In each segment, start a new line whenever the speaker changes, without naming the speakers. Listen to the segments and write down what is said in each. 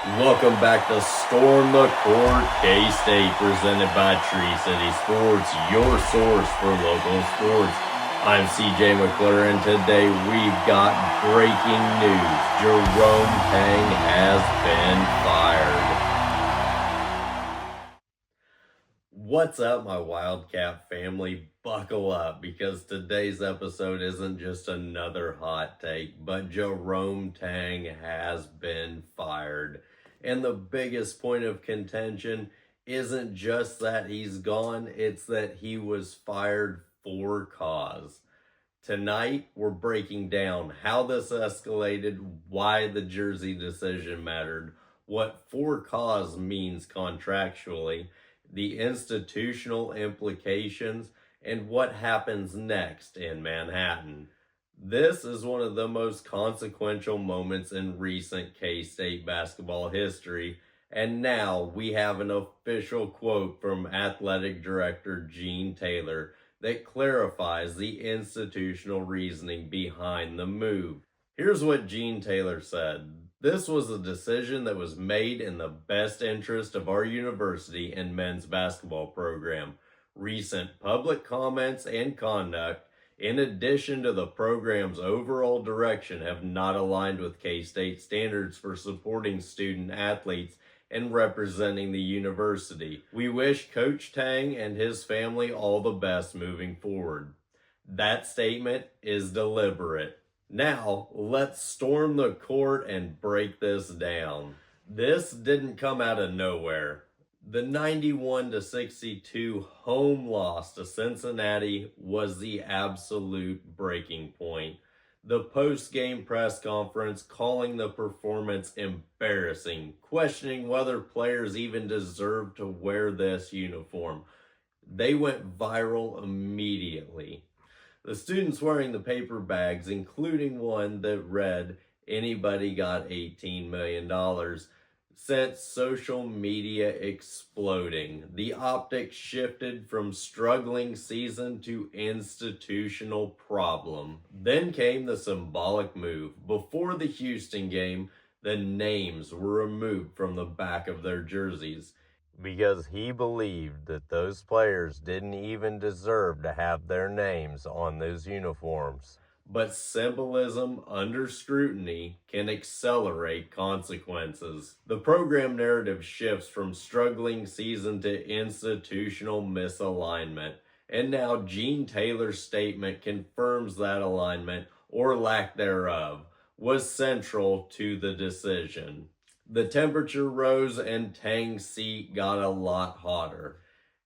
Welcome back to Storm the Court K-State, presented by Tree City Sports, your source for local sports. I'm CJ McClure, and today we've got breaking news. Jerome Tang has been fired. What's up, my Wildcat family? Buckle up, because today's episode isn't just another hot take, but Jerome Tang has been fired. And the biggest point of contention isn't just that he's gone, it's that he was fired for cause. Tonight, we're breaking down how this escalated, why the jersey decision mattered, what for cause means contractually, the institutional implications, and what happens next in Manhattan. This is one of the most consequential moments in recent K-State basketball history, and now we have an official quote from Athletic Director Gene Taylor that clarifies the institutional reasoning behind the move. Here's what Gene Taylor said. This was a decision that was made in the best interest of our university and men's basketball program. Recent public comments and conduct, in addition to the program's overall direction, have not aligned with K-State standards for supporting student athletes and representing the university. We wish Coach Tang and his family all the best moving forward. That statement is deliberate. Now, let's storm the court and break this down. This didn't come out of nowhere. The 91-62 home loss to Cincinnati was the absolute breaking point. The post-game press conference calling the performance embarrassing, questioning whether players even deserved to wear this uniform. They went viral immediately. The students wearing the paper bags, including one that read, "Anybody got $18 million, sent social media exploding. The optics shifted from struggling season to institutional problem. Then came the symbolic move. Before the Houston game, the names were removed from the back of their jerseys, because he believed that those players didn't even deserve to have their names on those uniforms. But symbolism under scrutiny can accelerate consequences. The program narrative shifts from struggling season to institutional misalignment, and now Gene Taylor's statement confirms that alignment, or lack thereof, was central to the decision. The temperature rose and Tang's seat got a lot hotter.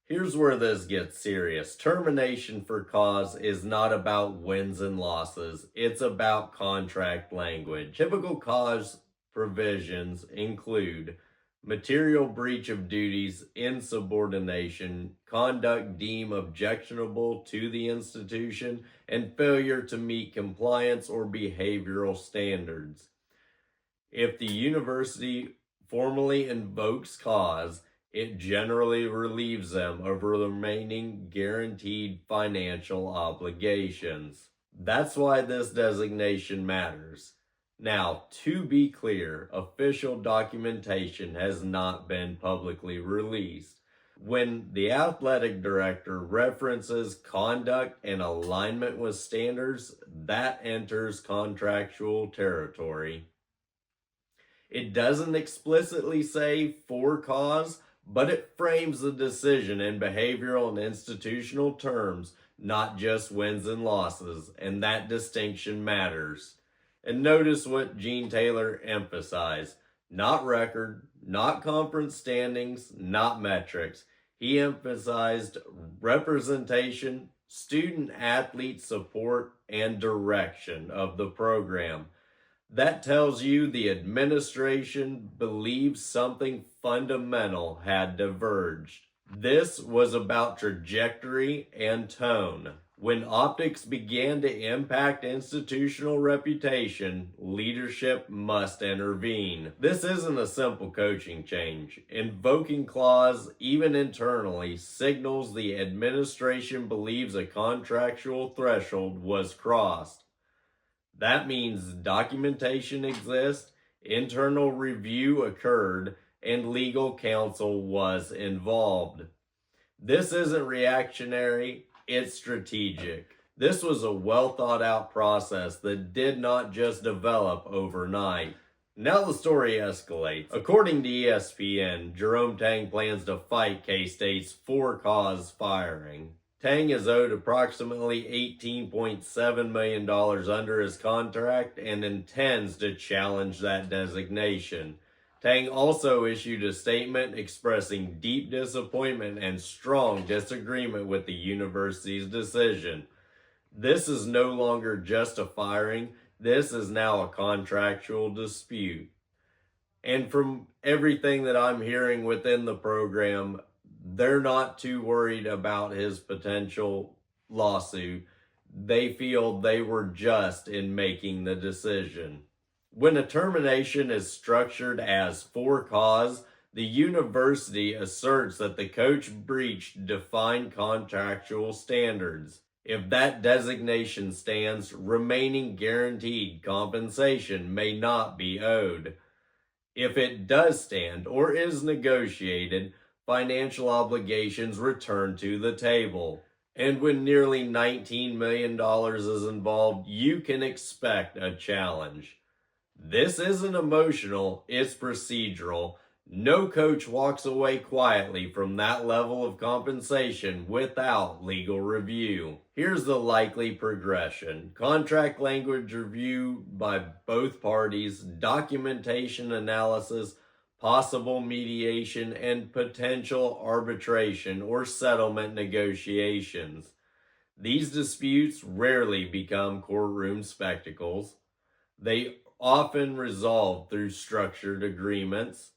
Here's where this gets serious. Termination for cause is not about wins and losses. It's about contract language. Typical cause provisions include material breach of duties, insubordination, conduct deemed objectionable to the institution, and failure to meet compliance or behavioral standards. If the university formally invokes cause, it generally relieves them of remaining guaranteed financial obligations. That's why this designation matters. Now, to be clear, official documentation has not been publicly released. When the athletic director references conduct and alignment with standards, that enters contractual territory. It doesn't explicitly say for cause, but it frames the decision in behavioral and institutional terms, not just wins and losses, and that distinction matters. And notice what Gene Taylor emphasized: not record, not conference standings, not metrics. He emphasized representation, student athlete support, and direction of the program. That tells you the administration believes something fundamental had diverged. This was about trajectory and tone. When optics began to impact institutional reputation, leadership must intervene. This isn't a simple coaching change. Invoking clause, even internally, signals the administration believes a contractual threshold was crossed. That means documentation exists, Internal review occurred and legal counsel was involved. This isn't reactionary, it's strategic. This was a well thought out process that did not just develop overnight. Now the story escalates. According to ESPN, Jerome Tang plans to fight K-State's for-cause firing. Tang is owed approximately $18.7 million under his contract and intends to challenge that designation. Tang also issued a statement expressing deep disappointment and strong disagreement with the university's decision. This is no longer just a firing, this is now a contractual dispute. And from everything that I'm hearing within the program, they're not too worried about his potential lawsuit. They feel they were just in making the decision. When a termination is structured as for cause, the university asserts that the coach breached defined contractual standards. If that designation stands, remaining guaranteed compensation may not be owed. If it does stand or is negotiated, financial obligations return to the table. And when nearly $19 million is involved, you can expect a challenge. This isn't emotional, it's procedural. No coach walks away quietly from that level of compensation without legal review. Here's the likely progression: contract language review by both parties, documentation analysis, possible mediation, and potential arbitration or settlement negotiations. These disputes rarely become courtroom spectacles. They often resolve through structured agreements.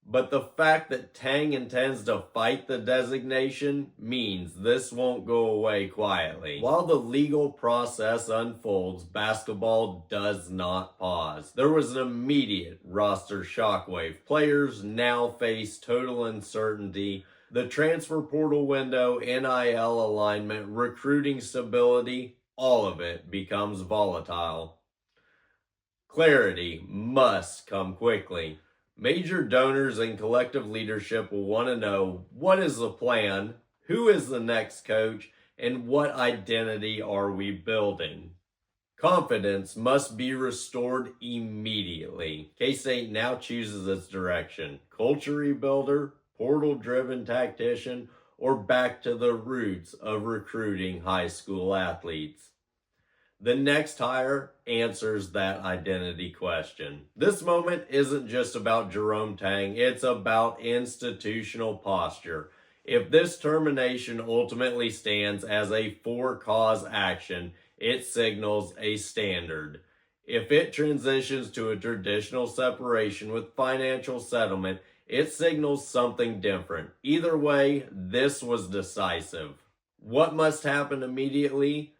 But the fact that Tang intends to fight the designation means this won't go away quietly. While the legal process unfolds, basketball does not pause. There was an immediate roster shockwave. Players now face total uncertainty. The transfer portal window, NIL alignment, recruiting stability, all of it becomes volatile. Clarity must come quickly. Major donors and collective leadership will want to know, what is the plan, who is the next coach, and what identity are we building? Confidence must be restored immediately. K-State now chooses its direction: culture rebuilder, portal-driven tactician, or back to the roots of recruiting high school athletes. The next hire answers that identity question. This moment isn't just about Jerome Tang, it's about institutional posture. If this termination ultimately stands as a for-cause action, it signals a standard. If it transitions to a traditional separation with financial settlement, it signals something different. Either way, this was decisive. What must happen immediately?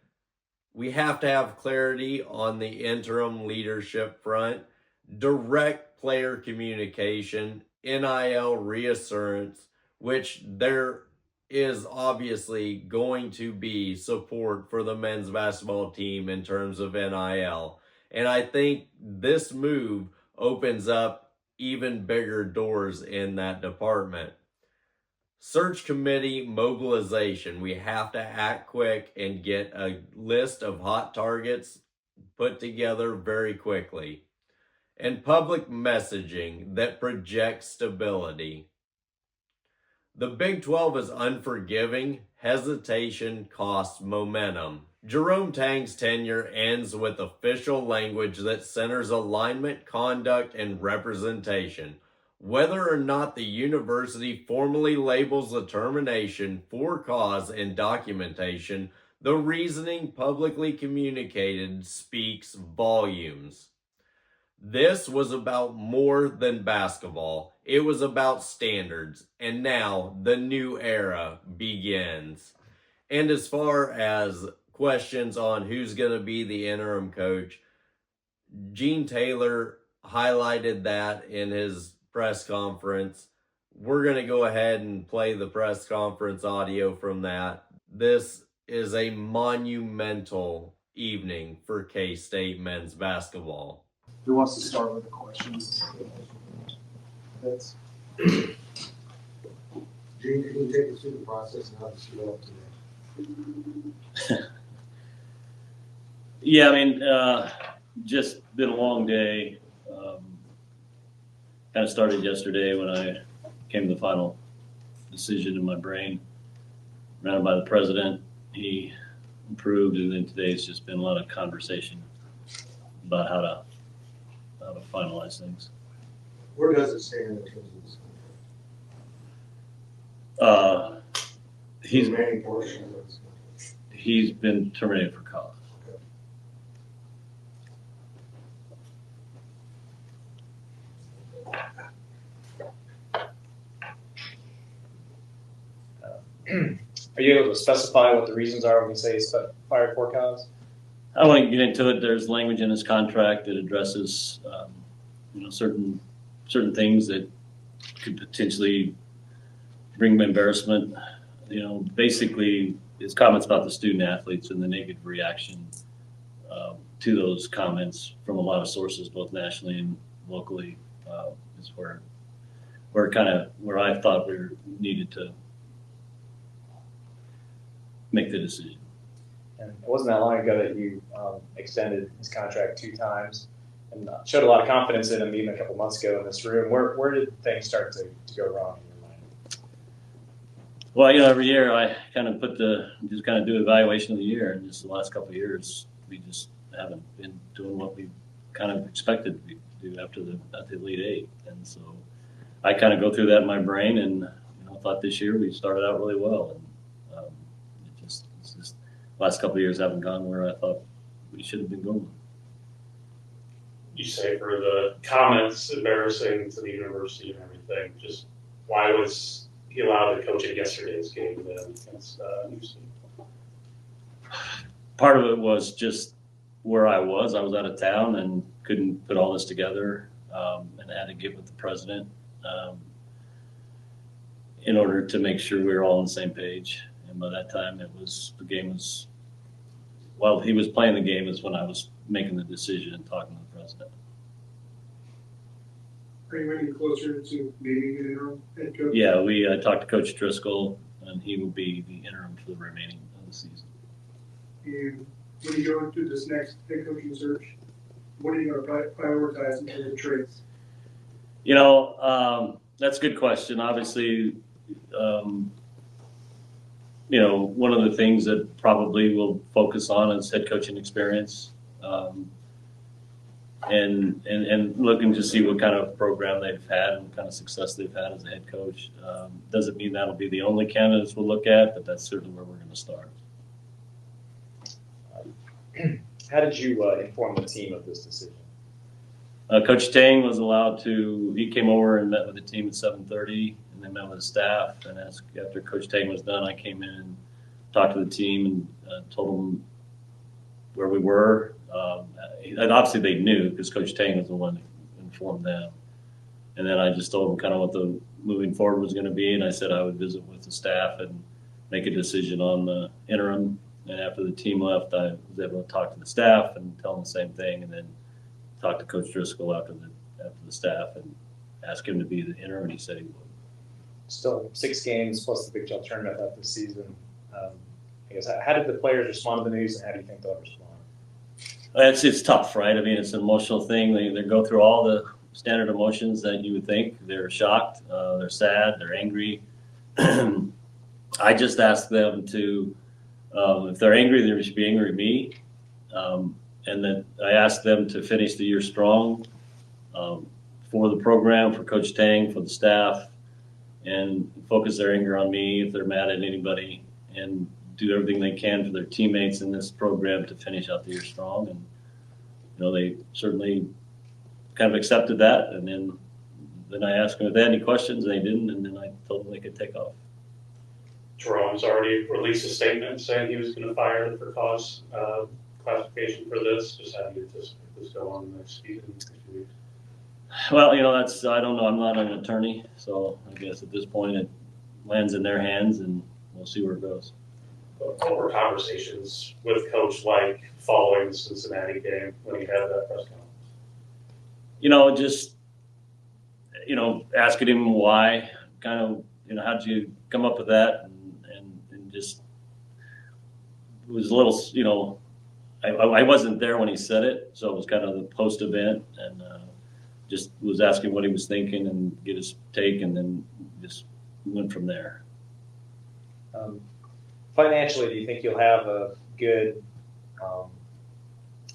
We have to have clarity on the interim leadership front, direct player communication, NIL reassurance, which there is obviously going to be support for the men's basketball team in terms of NIL. And I think this move opens up even bigger doors in that department. Search committee mobilization. We have to act quick and get a list of hot targets put together very quickly. And public messaging that projects stability. The Big 12 is unforgiving. Hesitation costs momentum. Jerome Tang's tenure ends with official language that centers alignment, conduct, and representation. Whether or not the university formally labels the termination for cause and documentation, the reasoning publicly communicated speaks volumes. This was about more than basketball. It was about standards, and now the new era begins. And as far as questions on who's going to be the interim coach, Gene Taylor highlighted that in his press conference. We're going to go ahead and play the press conference audio from that. This is a monumental evening for K-State men's basketball.
Who wants to start with the questions? That's
Gene, can you take us through the process and how this developed today?
Yeah, I mean, just been a long day. Kind of started yesterday when I came to the final decision in my brain, ran it by the president. He approved, and then today's just been a lot of conversation about how to finalize things.
Where does it stand in terms of this contract?
He's
The remaining portion of this contract.
he's been terminated for cause.
Are you able to specify what the reasons are when you say fired for cause?
I won't get into it. There's language in his contract that addresses, certain things that could potentially bring embarrassment. Basically, his comments about the student athletes and the negative reaction to those comments from a lot of sources, both nationally and locally, is where I thought we needed to make the decision.
And it wasn't that long ago that you extended his contract 2 times and showed a lot of confidence in him even a couple months ago in this room. Where did things start to go wrong in your mind?
Well, every year I kind of do evaluation of the year, and just the last couple of years we just haven't been doing what we kind of expected to do after the Elite Eight, and so I kind of go through that in my brain, and thought this year we started out really well, and it's just last couple of years haven't gone where I thought we should have been going.
You say for the comments embarrassing to the university and everything, just why was he allowed to coach at yesterday's game then against Houston?
Part of it was just where I was. I was out of town and couldn't put all this together, and I had to get with the president in order to make sure we were all on the same page. And by that time, while he was playing the game is when I was making the decision and talking to the president.
Are you any closer to being an interim head coach?
Yeah, we talked to Coach Driscoll, and he will be the interim for the remaining of the season.
And when you go into this next head coaching search, what are you going to prioritize in terms of traits?
That's a good question. Obviously, one of the things that probably we'll focus on is head coaching experience, and looking to see what kind of program they've had and what kind of success they've had as a head coach. Doesn't mean that'll be the only candidates we'll look at, but that's certainly where we're going to start.
How did you inform the team of this decision?
Coach Tang was he came over and met with the team at 7:30, and then met with the staff. And after Coach Tang was done, I came in and talked to the team and told them where we were. And obviously they knew because Coach Tang was the one who informed them. And then I just told them kind of what the moving forward was going to be. And I said I would visit with the staff and make a decision on the interim. And after the team left, I was able to talk to the staff and tell them the same thing. And then talk to Coach Driscoll after the staff and ask him to be the interim, and he said he would.
Still 6 games plus the Big 12 tournament left this season. I guess how did the players respond to the news, and how do you think they'll respond?
It's tough, right? I mean, it's an emotional thing. They go through all the standard emotions that you would think. They're shocked, they're sad, they're angry. I just ask them to, if they're angry, they should be angry at me. And then I asked them to finish the year strong for the program, for Coach Tang, for the staff, and focus their anger on me if they're mad at anybody, and do everything they can for their teammates in this program to finish out the year strong. And, they certainly kind of accepted that. And then I asked them if they had any questions, and they didn't, and then I told them they could take off.
Jerome's already released a statement saying he was going to fire the for cause classification for this. Just how do you anticipate this go on in the next few weeks?
Well, I don't know. I'm not an attorney, so I guess at this point it lands in their hands, and we'll see where it goes.
What were conversations with Coach like following the Cincinnati game when he had that press conference?
just, asking him why, kind of, how'd you come up with that? And just was a little, I wasn't there when he said it, so it was kind of the post event, and just was asking what he was thinking and get his take, and then just went from there.
Financially, do you think you'll have a good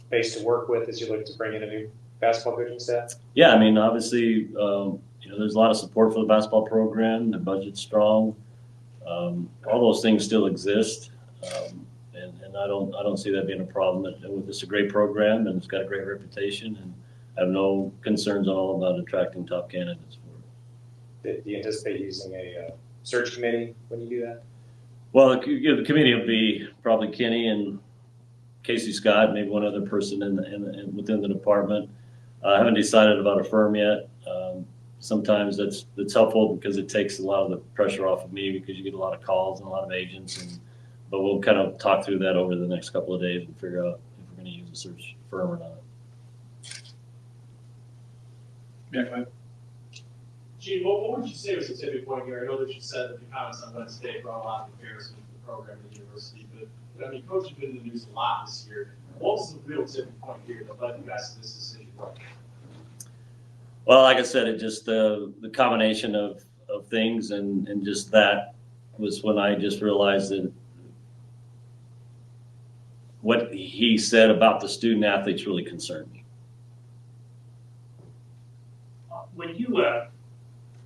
base to work with as you look to bring in a new basketball coaching staff?
Yeah, I mean, obviously, there's a lot of support for the basketball program. The budget's strong. All those things still exist, and I don't see that being a problem. It's a great program, and it's got a great reputation, and I have no concerns at all about attracting top candidates for it.
Do you anticipate using a search committee when you do that?
Well, the committee will be probably Kenny and Casey Scott, maybe one other person within the department. I haven't decided about a firm yet. Sometimes that's helpful because it takes a lot of the pressure off of me, because you get a lot of calls and a lot of agents. But we'll kind of talk through that over the next couple of days and figure out if we're going to use a search firm or not.
Yeah, go ahead.
Gene, what would you say was the tipping point here? I know that you said that the comments on Wednesday brought a lot of comparison to the program at the university, but I mean, Coach, you've been in the news a lot this year. What was the real tipping point here that led you guys to this decision?
Well, like I said, it just the combination of things, and just that was when I just realized that what he said about the student athletes really concerned me.
When you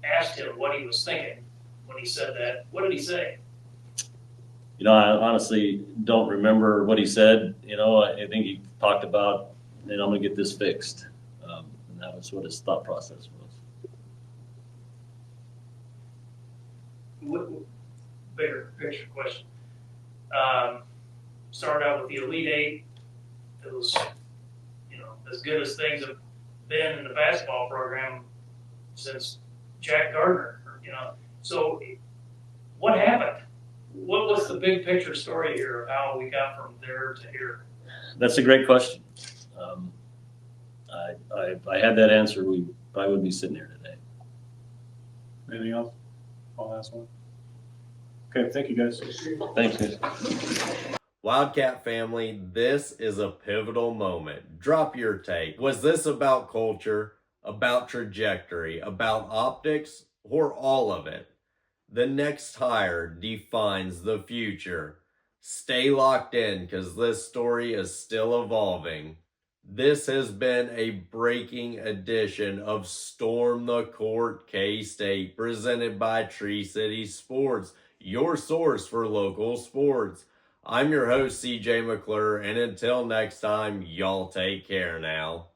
asked him what he was thinking when he said that, what did he say?
I honestly don't remember what he said. I think he talked about, I'm going to get this fixed. And that was what his thought process was.
Bigger picture question. Started out with the Elite Eight. It was, as good as things have been in the basketball program since Jack Gardner, So what happened? What was the big picture story here of how we got from there to here?
That's a great question. If I had that answer, we probably wouldn't be sitting here today.
Anything else? One last one. Okay, thank you guys.
Thanks, guys.
Wildcat family, this is a pivotal moment. Drop your take. Was this about culture, about trajectory, about optics, or all of it? The next hire defines the future. Stay locked in, because this story is still evolving. This has been a breaking edition of Storm the Court K-State, presented by Tree City Sports, your source for local sports. I'm your host, CJ McClure, and until next time, y'all take care now.